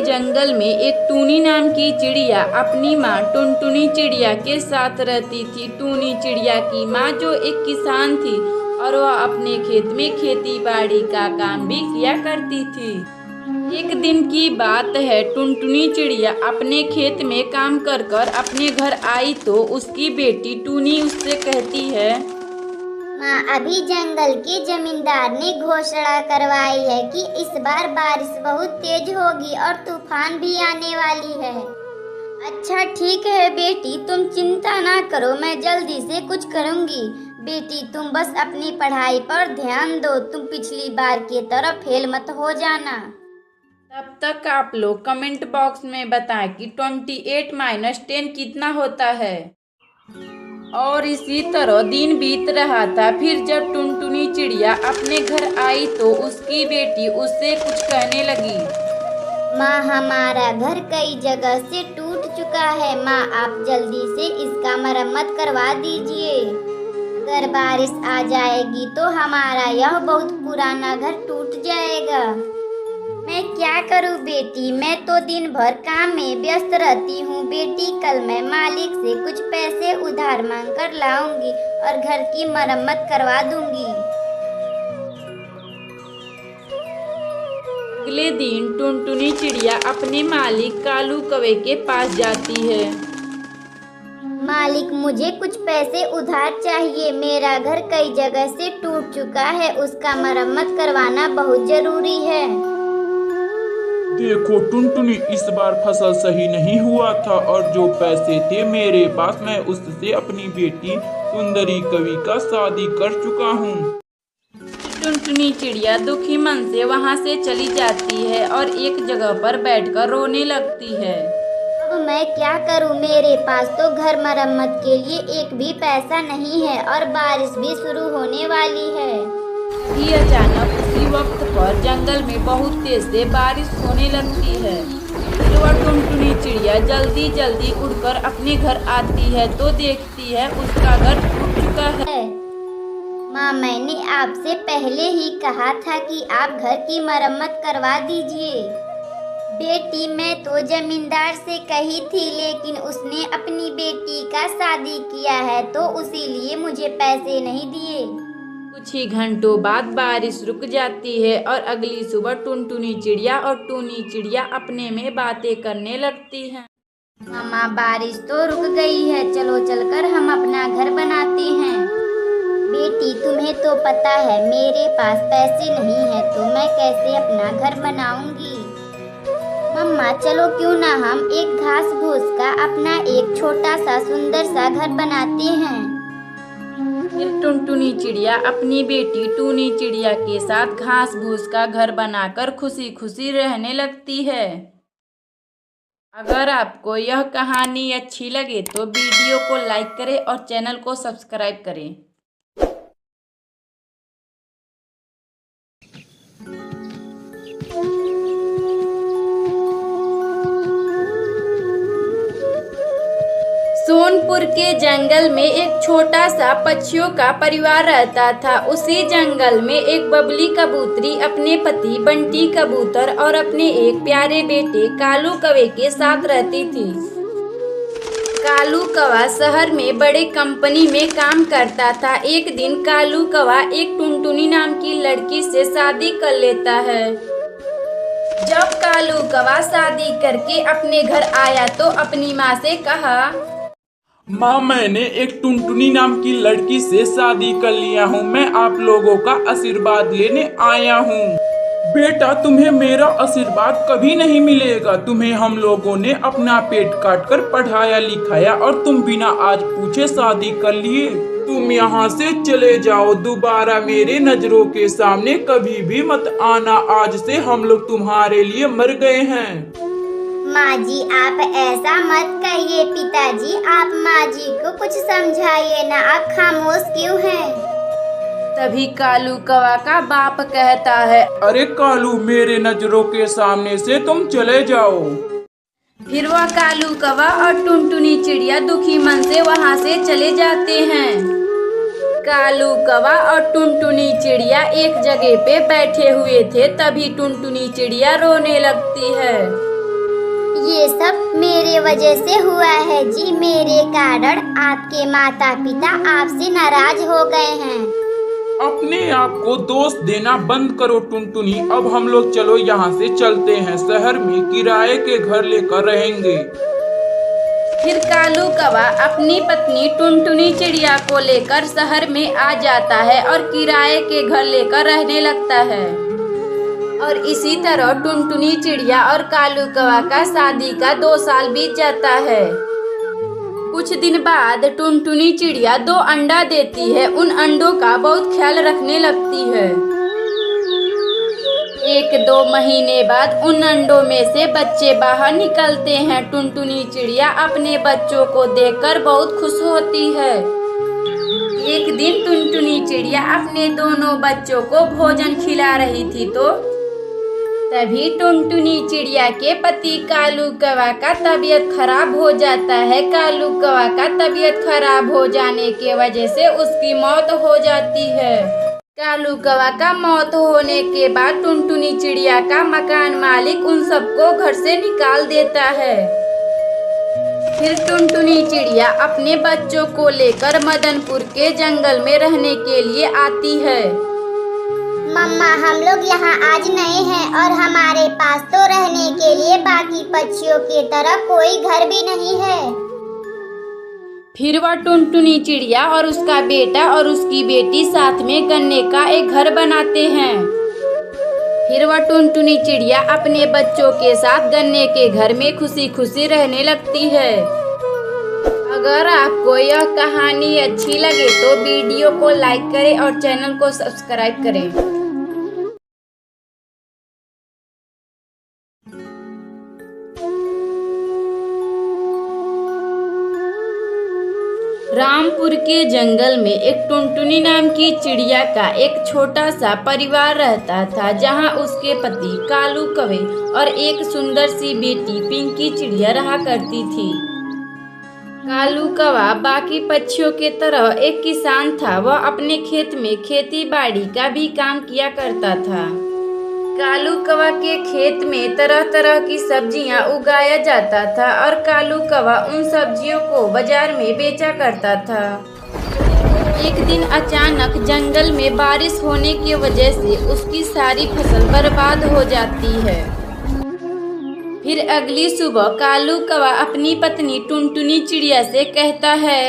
जंगल में एक टूनी नाम की चिड़िया अपनी माँ टुनटुनी चिड़िया के साथ रहती थी। टूनी चिड़िया की माँ जो एक किसान थी और वह अपने खेत में खेती बाड़ी का काम भी किया करती थी। एक दिन की बात है, टुनटुनी चिड़िया अपने खेत में काम कर कर अपने घर आई तो उसकी बेटी टूनी उससे कहती है, माँ, अभी जंगल के जमींदार ने घोषणा करवाई है कि इस बार बारिश बहुत तेज होगी और तूफान भी आने वाली है। अच्छा ठीक है बेटी, तुम चिंता ना करो, मैं जल्दी से कुछ करूंगी। बेटी तुम बस अपनी पढ़ाई पर ध्यान दो, तुम पिछली बार की तरह फेल मत हो जाना। तब तक आप लोग कमेंट बॉक्स में बताएं कि 28 - 10 कितना होता है। और इसी तरह दिन बीत रहा था। फिर जब टुनटुनी चिड़िया अपने घर आई तो उसकी बेटी उससे कुछ कहने लगी। माँ, हमारा घर कई जगह से टूट चुका है। माँ, आप जल्दी से इसका मरम्मत करवा दीजिए। अगर बारिश आ जाएगी तो हमारा यह बहुत पुराना घर टूट जाएगा। मैं क्या करूं बेटी, मैं तो दिन भर काम में व्यस्त रहती हूँ। बेटी कल मैं मालिक से कुछ पैसे उधार मांग कर लाऊंगी और घर की मरम्मत करवा दूंगी। अगले दिन टुनटुनी चिड़िया अपने मालिक कालू कौवे के पास जाती है। मालिक, मुझे कुछ पैसे उधार चाहिए। मेरा घर कई जगह से टूट चुका है, उसका मरम्मत करवाना बहुत जरूरी है। देखो टुनटुनी, इस बार फसल सही नहीं हुआ था और जो पैसे थे मेरे पास, मैं उससे अपनी बेटी सुंदरी कवि का शादी कर चुका हूँ। टुनटुनी चिड़िया दुखी मन से वहाँ से चली जाती है और एक जगह पर बैठकर रोने लगती है। अब मैं क्या करूं, मेरे पास तो घर मरम्मत के लिए एक भी पैसा नहीं है और बारिश भी शुरू होने वाली है। ही अचानक उसी वक्त पर जंगल में बहुत तेज से बारिश होने लगती है। फिर वह टुनटुनी चिड़िया जल्दी जल्दी उड़कर अपने घर आती है तो देखती है उसका घर टूट चुका है। माँ, मैंने आपसे पहले ही कहा था कि आप घर की मरम्मत करवा दीजिए। बेटी, मैं तो जमींदार से कही थी, लेकिन उसने अपनी बेटी का शादी किया है तो इसीलिए मुझे पैसे नहीं दिए। कुछ ही घंटों बाद बारिश रुक जाती है और अगली सुबह टुनटुनी चिड़िया और टूनी चिड़िया अपने में बातें करने लगती हैं। मामा, बारिश तो रुक गई है, चलो चलकर हम अपना घर बनाते हैं। बेटी, तुम्हें तो पता है मेरे पास पैसे नहीं है तो मैं कैसे अपना घर बनाऊंगी। मम्मा, चलो क्यों ना हम एक घास फूस का अपना एक छोटा सा सुंदर सा घर बनाते हैं। फिर टुनटुनी चिड़िया अपनी बेटी टूनी चिड़िया के साथ घास फूस का घर बनाकर खुशी खुशी रहने लगती है। अगर आपको यह कहानी अच्छी लगे तो वीडियो को लाइक करें और चैनल को सब्सक्राइब करें। सोनपुर के जंगल में एक छोटा सा पक्षियों का परिवार रहता था। उसी जंगल में एक बबली कबूतरी अपने पति बंटी कबूतर और अपने एक प्यारे बेटे कालू कौवे के साथ रहती थी। कालू कौवा शहर में बड़े कंपनी में काम करता था। एक दिन कालू कौवा एक टुनटुनी नाम की लड़की से शादी कर लेता है। जब कालू कौवा शादी करके अपने घर आया तो अपनी माँ से कहा, माँ, मैंने एक टुनटुनी नाम की लड़की से शादी कर लिया हूँ। मैं आप लोगों का आशीर्वाद लेने आया हूँ। बेटा, तुम्हें मेरा आशीर्वाद कभी नहीं मिलेगा। तुम्हें हम लोगों ने अपना पेट काट कर पढ़ाया लिखाया और तुम बिना आज पूछे शादी कर लिए। तुम यहाँ से चले जाओ, दोबारा मेरे नजरों के सामने कभी भी मत आना। आज से हम लोग तुम्हारे लिए मर गए हैं। माँ जी, आप ऐसा मत कहिए। पिताजी, आप माँ जी को कुछ समझाइए ना, आप खामोश क्यों हैं? तभी कालू कौवा का बाप कहता है, अरे कालू, मेरे नजरों के सामने से तुम चले जाओ। फिर वह कालू कौवा और टुनटुनी चिड़िया दुखी मन से वहाँ से चले जाते हैं। कालू कौवा और टुनटुनी चिड़िया एक जगह पे बैठे हुए थे। तभी टुनटुनी चिड़िया रोने लगती है। ये सब मेरे वजह से हुआ है जी। मेरे कारण आपके माता पिता आपसे नाराज हो गए हैं। अपने आप को दोष देना बंद करो टुनटुनी। अब हम लोग चलो यहाँ से चलते हैं, शहर में किराए के घर लेकर रहेंगे। फिर कालू कौवा अपनी पत्नी टुनटुनी चिड़िया को लेकर शहर में आ जाता है और किराए के घर लेकर रहने लगता है। और इसी तरह टुनटुनी चिड़िया और कालू कौवा का शादी का 2 साल बीत जाता है। कुछ दिन बाद टुनटुनी चिड़िया 2 अंडा देती है। उन अंडों का बहुत ख्याल रखने लगती है। 1-2 महीने बाद उन अंडों में से बच्चे बाहर निकलते हैं। टुनटुनी चिड़िया अपने बच्चों को देखकर बहुत खुश होती है। एक दिन टुनटुनी चिड़िया अपने दोनों बच्चों को भोजन खिला रही थी तो तभी टुनटुनी चिड़िया के पति कालू कौवा का तबीयत खराब हो जाता है। कालू कौवा का तबीयत खराब हो जाने के वजह से उसकी मौत हो जाती है। कालू कौवा का मौत होने के बाद टुनटुनी चिड़िया का मकान मालिक उन सबको घर से निकाल देता है। फिर टुनटुनी चिड़िया अपने बच्चों को लेकर मदनपुर के जंगल में रहने के लिए आती है। मम्मा, हम लोग यहाँ आज नए हैं और हमारे पास तो रहने के लिए बाकी पक्षियों की तरह कोई घर भी नहीं है। फिर वह टुनटुनी चिड़िया और उसका बेटा और उसकी बेटी साथ में गन्ने का एक घर बनाते हैं। फिर वह टुनटुनी चिड़िया अपने बच्चों के साथ गन्ने के घर में खुशी खुशी रहने लगती है। अगर आपको यह कहानी अच्छी लगे तो वीडियो को लाइक करें और चैनल को सब्सक्राइब करें। रामपुर के जंगल में एक टुनटुनी नाम की चिड़िया का एक छोटा सा परिवार रहता था, जहां उसके पति कालू कौवे और एक सुंदर सी बेटी पिंकी चिड़िया रहा करती थी। कालू कौवा बाकी पक्षियों के तरह एक किसान था। वह अपने खेत में खेती बाड़ी का भी काम किया करता था। कालू कौवा के खेत में तरह तरह की सब्जियां उगाया जाता था और कालू कौवा उन सब्जियों को बाजार में बेचा करता था। एक दिन अचानक जंगल में बारिश होने की वजह से उसकी सारी फसल बर्बाद हो जाती है। फिर अगली सुबह कालू कौवा अपनी पत्नी टुनटुनी चिड़िया से कहता है,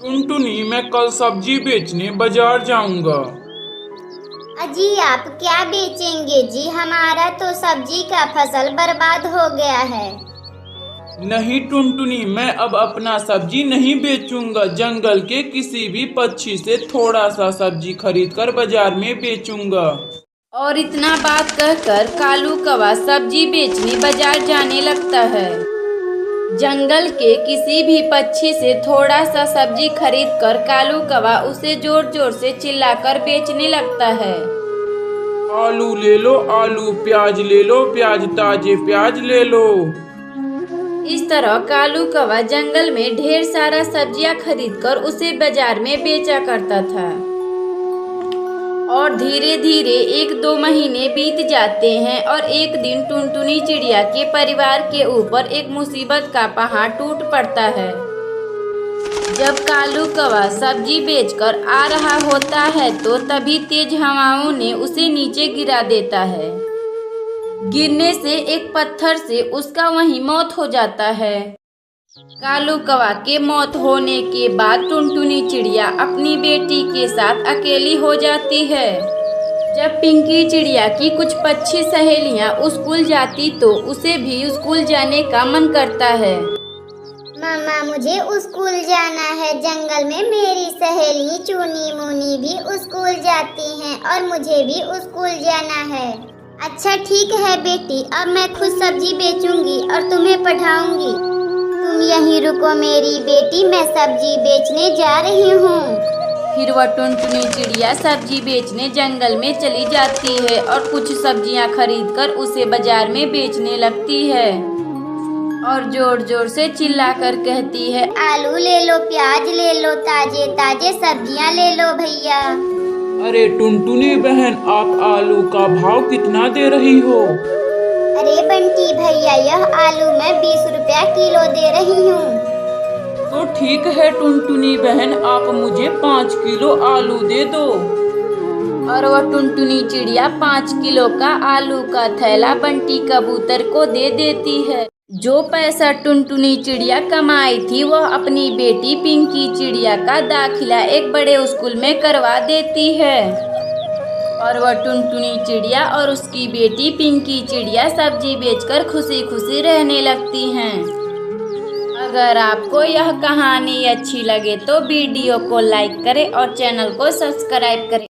टुनटुनी, मैं कल सब्जी बेचने बाजार जाऊंगा। अजी, आप क्या बेचेंगे जी? हमारा तो सब्जी का फसल बर्बाद हो गया है। नहीं टुनटुनी, मैं अब अपना सब्जी नहीं बेचूंगा। जंगल के किसी भी पक्षी से थोड़ा सा सब्जी खरीदकर बाजार में बेचूंगा। और इतना बात कहकर कालू कौवा सब्जी बेचने बाजार जाने लगता है। जंगल के किसी भी पक्षी से थोड़ा सा सब्जी खरीदकर कालू कौवा उसे जोर जोर से चिल्लाकर बेचने लगता है। आलू ले लो आलू, प्याज ले लो प्याज, ताजे प्याज ले लो। इस तरह कालू कौवा जंगल में ढेर सारा सब्जियां खरीदकर उसे बाजार में बेचा करता था। और धीरे धीरे 1-2 महीने बीत जाते हैं और एक दिन टुनटुनी चिड़िया के परिवार के ऊपर एक मुसीबत का पहाड़ टूट पड़ता है। जब कालू कौवा सब्जी बेचकर आ रहा होता है तो तभी तेज हवाओं ने उसे नीचे गिरा देता है। गिरने से एक पत्थर से उसका वहीं मौत हो जाता है। कालू कौवा के मौत होने के बाद टुनटुनी चिड़िया अपनी बेटी के साथ अकेली हो जाती है। जब पिंकी चिड़िया की कुछ पक्षी सहेलियां स्कूल जाती तो उसे भी स्कूल जाने का मन करता है। मम्मा, मुझे स्कूल जाना है। जंगल में मेरी सहेली चूनी मुनी भी स्कूल जाती हैं और मुझे भी स्कूल जाना है। अच्छा ठीक है बेटी, अब मैं खुद सब्जी बेचूंगी और तुम्हें पढ़ाऊंगी। तुम यहीं रुको मेरी बेटी, मैं सब्जी बेचने जा रही हूँ। फिर वह टुनटुनी चिड़िया सब्जी बेचने जंगल में चली जाती है और कुछ सब्जियां खरीदकर उसे बाजार में बेचने लगती है और जोर जोर से चिल्लाकर कहती है, आलू ले लो, प्याज ले लो, ताजे ताजे सब्जियां ले लो भैया। अरे टुनटुनी बहन, आप आलू का भाव कितना दे रही हो? अरे बंटी भैया, यह आलू मैं 20 रुपया किलो दे रही हूँ। तो ठीक है टुनटुनी बहन, आप मुझे 5 किलो आलू दे दो। और वह टुनटुनी चिड़िया 5 किलो का आलू का थैला बंटी कबूतर को दे देती है। जो पैसा टुनटुनी चिड़िया कमाई थी वह अपनी बेटी पिंकी चिड़िया का दाखिला एक बड़े स्कूल में करवा देती है। और वह टुनटुनी चिड़िया और उसकी बेटी पिंकी चिड़िया सब्जी बेचकर खुशी खुशी रहने लगती हैं। अगर आपको यह कहानी अच्छी लगे तो वीडियो को लाइक करें और चैनल को सब्सक्राइब करें।